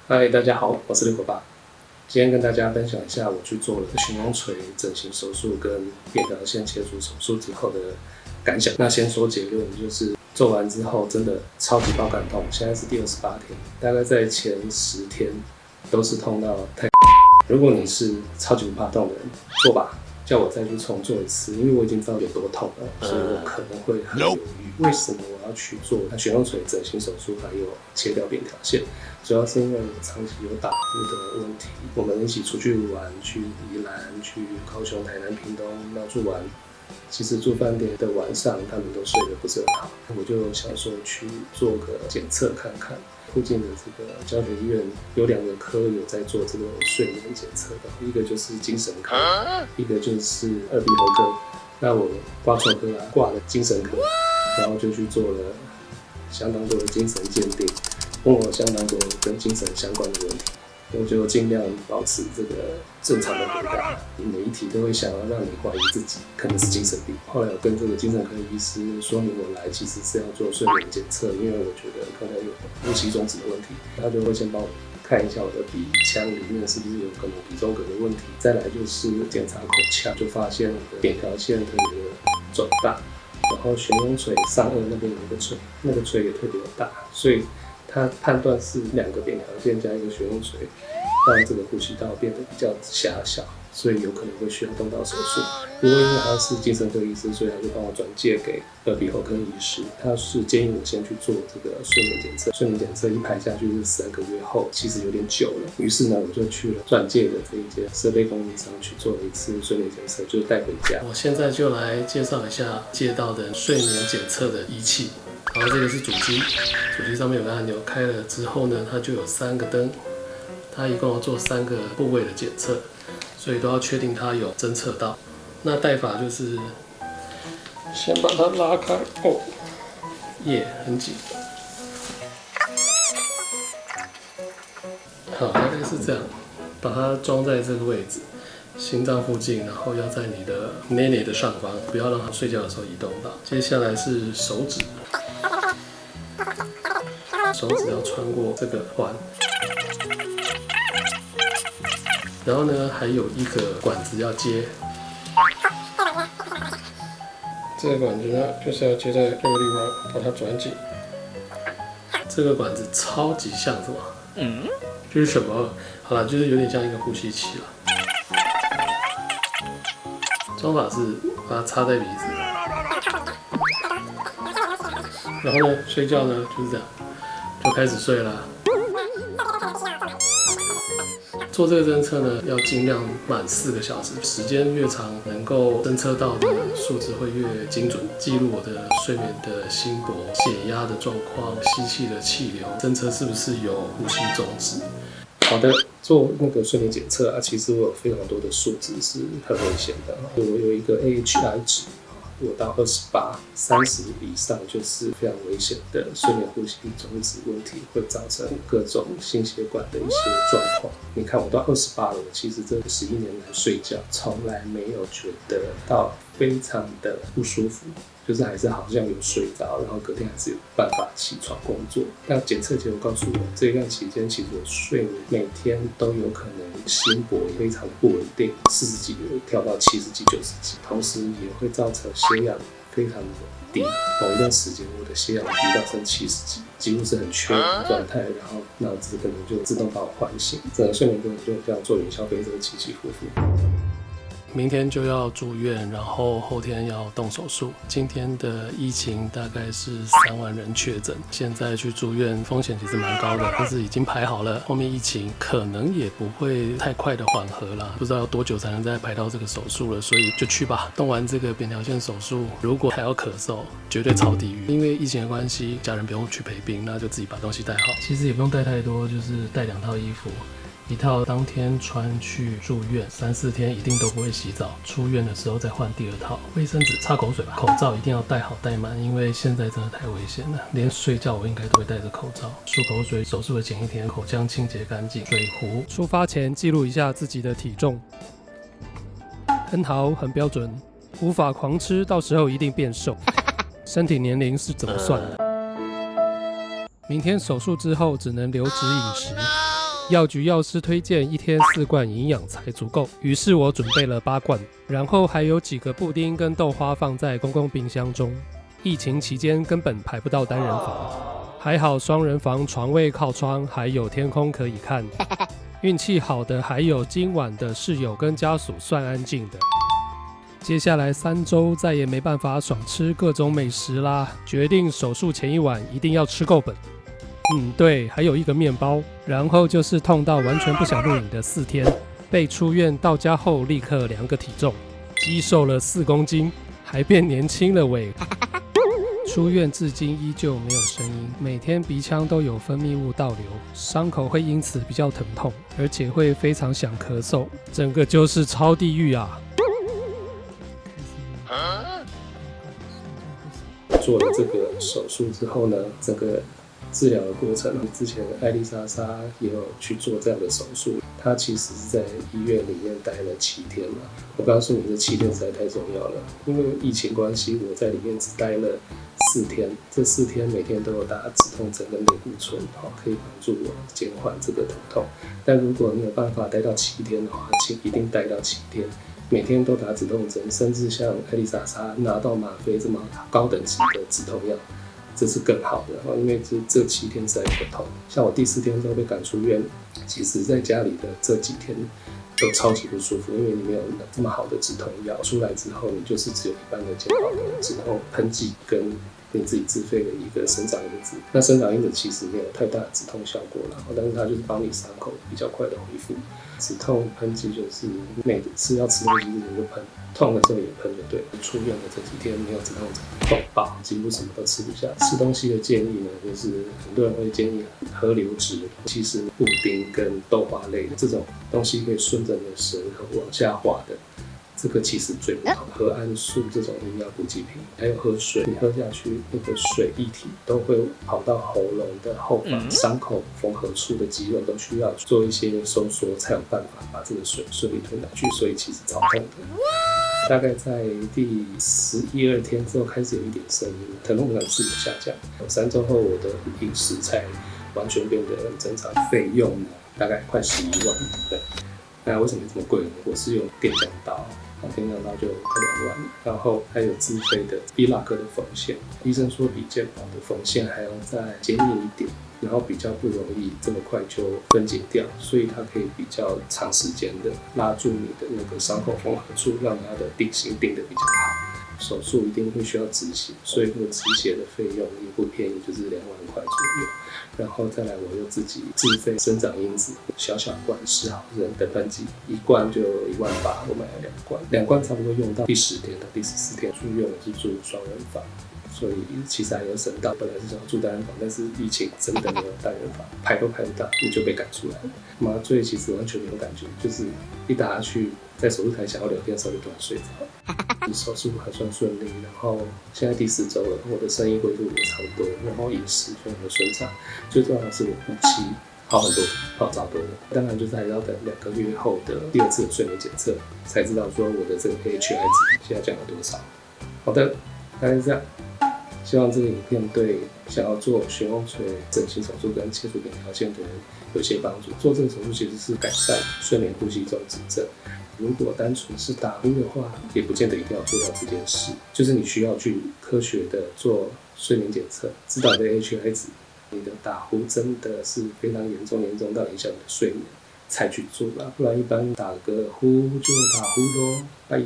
嗨，大家好，我是六个爸。今天跟大家分享一下我去做了悬雍垂整形手术跟扁桃腺切除手术之后的感想。那先说结论，就是做完之后真的超级爆感痛，现在是第28天，大概在前10天都是痛到太。如果你是超级不怕痛的人，做吧，叫我再去重做一次，因为我已经知道有多痛了，所以我可能会很犹豫。为什么我要去做悬雍垂整形手术，还有切掉扁桃腺？主要是因为我长期有打呼的问题。我们一起出去玩，去宜兰、去高雄、台南、屏东到处玩。其实住饭店的晚上，他们都睡得不是很好。我就想说去做个检测看看。附近的这个教学医院有2个科有在做这个睡眠检测的，一个就是精神科，一个就是耳鼻喉科。那我挂错科挂了精神科，然后就去做了相当多的精神鉴定，问我相当多跟精神相关的问题。我就尽量保持这个正常的回答，每一题都会想要让你怀疑自己可能是精神病。后来我跟这个精神科医师说明我来其实是要做睡眠检测，因为我觉得可能有呼吸中止的问题，他就会先帮我看一下我的鼻腔里面是不是有可能鼻中隔的问题，再来就是检查口腔，就发现我的扁桃腺特别的肿大，然后悬雍垂上颚那边有一个垂，那个垂也特别的大，所以他判断是2个扁桃腺加一个悬雍垂，让这个呼吸道变得比较狭小，所以有可能会需要动到手术。不过因为他是精神科医师，所以他就帮我转介给耳鼻喉科医师。他是建议我先去做这个睡眠检测，睡眠检测一排下去是3个月后，其实有点久了。于是呢，我就去了转介的这一间设备供应商去做了一次睡眠检测，就是带回家。我现在就来介绍一下借到的睡眠检测的仪器。然后这个是主机，主机上面有个按钮，开了之后呢，它就有3个灯，它一共要做3个部位的检测，所以都要确定它有侦测到。那带法就是先把它拉开，哦，很紧。好，大概是这样，把它装在这个位置，心脏附近，然后要在你的内内的上方，不要让它睡觉的时候移动到。接下来是手指。手指要穿过这个环，然后呢，还有一个管子要接。这个管子呢，就是要接在这个地方，把它转紧。这个管子超级像什么？这是什么？好了，就是有点像一个呼吸器了。装法是把它插在鼻子，然后呢，睡觉呢就是这样。就开始睡啦。做这个侦测呢，要尽量满4个小时，时间越长，能够侦测到的数值会越精准，记录我的睡眠的心搏、血压的状况、吸气的气流，侦测是不是有呼吸中止。好的，做那个睡眠检测啊，其实我有非常多的数值是很危险的。我有一个 AHI 值。我到28、30以上就是非常危险的睡眠呼吸中止问题，会造成各种心血管的一些状况。你看我到28了，我其实这11年来睡觉从来没有觉得到非常的不舒服，就是还是好像有睡着，然后隔天还是有办法起床工作。那检测结果告诉我，这一段期间其实我睡眠每天都有可能心搏非常的不稳定，40几跳到70几、90几，同时也会造成血氧非常的低。某一段时间我的血氧低到剩70几，几乎是很缺氧的状态，然后脑子可能就自动把我唤醒，整个睡眠过程就这样坐云霄飞车，起起伏伏。明天就要住院，然后后天要动手术。今天的疫情大概是3万人确诊，现在去住院风险其实蛮高的，但是已经排好了，后面疫情可能也不会太快的缓和啦，不知道要多久才能再排到这个手术了，所以就去吧。动完这个扁桃腺手术，如果还要咳嗽，绝对超地狱。因为疫情的关系，家人不用去陪病，那就自己把东西带好。其实也不用带太多，就是带2套衣服。一套当天穿去住院，3、4天一定都不会洗澡，出院的时候再换第2套。卫生纸、擦口水吧，口罩一定要戴好戴满，因为现在真的太危险了，连睡觉我应该都会戴着口罩。漱口水，手术的前1天口腔清洁干净。水壶，出发前记录一下自己的体重，很好，很标准，无法狂吃，到时候一定变瘦。身体年龄是怎么算的？明天手术之后只能流质饮食。药局药师推荐1天4罐营养才足够，于是我准备了8罐，然后还有几个布丁跟豆花放在公共冰箱中。疫情期间根本排不到单人房，还好双人房床位靠窗，还有天空可以看。运气好的还有今晚的室友跟家属算安静的。接下来3周再也没办法爽吃各种美食啦，决定手术前1晚一定要吃够本。对，还有一个面包，然后就是痛到完全不想录影的4天。被出院到家后立刻量个体重，肌瘦了4公斤，还变年轻了喂。出院至今依旧没有声音，每天鼻腔都有分泌物倒流，伤口会因此比较疼痛，而且会非常想咳嗽，整个就是超地狱啊！做了这个手术之后呢，整个治疗的过程，之前艾丽莎莎也有去做这样的手术，她其实是在医院里面待了7天嘛。我告诉你，这7天实在太重要了，因为疫情关系，我在里面只待了4天，这4天每天都有打止痛针跟类固醇，可以帮助我减缓这个疼痛。但如果你有办法待到7天的话，请一定待到7天。每天都打止痛针，甚至像艾丽莎莎拿到吗啡这么高等级的止痛药，这是更好的，因为这7天实在不痛。像我第4天之后被赶出院，其实在家里的这几天都超级不舒服，因为你没有这么好的止痛药。出来之后，你就是只有一般的健保的止痛喷剂跟你自己自费的一个生长因子。那生长因子其实没有太大的止痛效果啦，但是它就是帮你伤口比较快的恢复。止痛喷剂就是每次要吃东西之前就喷，痛的时候也喷就对了。出院的这几天没有止痛针，痛爆，几乎什么都吃不下。吃东西的建议呢，就是很多人会建议河流质，其实布丁跟豆花类的这种东西可以顺着你的舌头往下滑的。这个其实最不好，核苷素这种营养补给品，还有喝水，你喝下去那个水液体都会跑到喉咙的后方，伤口缝合处的肌肉都需要做一些收缩，才有办法把这个水顺利吞下去，所以其实超痛的。大概在第11、12天之后开始有一点声音，疼痛感是有下降。3周后我的饮食才完全变得很正常，费用呢大概快11万，对。那为什么这么贵呢？我是用电浆刀，电浆刀就快2万了，然后还有自费的伊拉克的缝线，医生说比健保的缝线还要再坚硬一点，然后比较不容易这么快就分解掉，所以它可以比较长时间的拉住你的那个伤口缝合处，让它的定型定得比较好。手术一定会需要止血，所以那个止血的费用也不便宜，就是2万块左右。然后再来，我又自己自费生长因子，小罐10毫升的喷剂，1罐就1万8，我买了2罐，2罐差不多用到第10天到第14天。住院我是住双人房，所以其实还有省到。本来是想要住单人房，但是疫情真的没有单人房，排都排不到，你就被赶出来了。麻醉其实完全没有感觉，就是一打下去，在手术台想要聊天的时候就突然睡着。手术还算顺利，然后现在第4周了，我的生意恢复也差不多，然后饮食非常的顺畅，最重要的是我呼吸好很多，好找多了。当然就是还要等2个月后的第2次的睡眠检测，才知道说我的这个 AHI 值现在降了多少。好的，大概是这样。希望这个影片对想要做悬瓮锤整形手术跟切除扁桃腺的人有些帮助。做这个手术其实是改善睡眠呼吸中止症。如果单纯是打呼的话，也不见得一定要做到这件事，就是你需要去科学的做睡眠检测，知道你的 AHI 值，你的打呼真的是非常严重到影响你的睡眠才去做啦，不然一般打个呼就打呼咯，拜。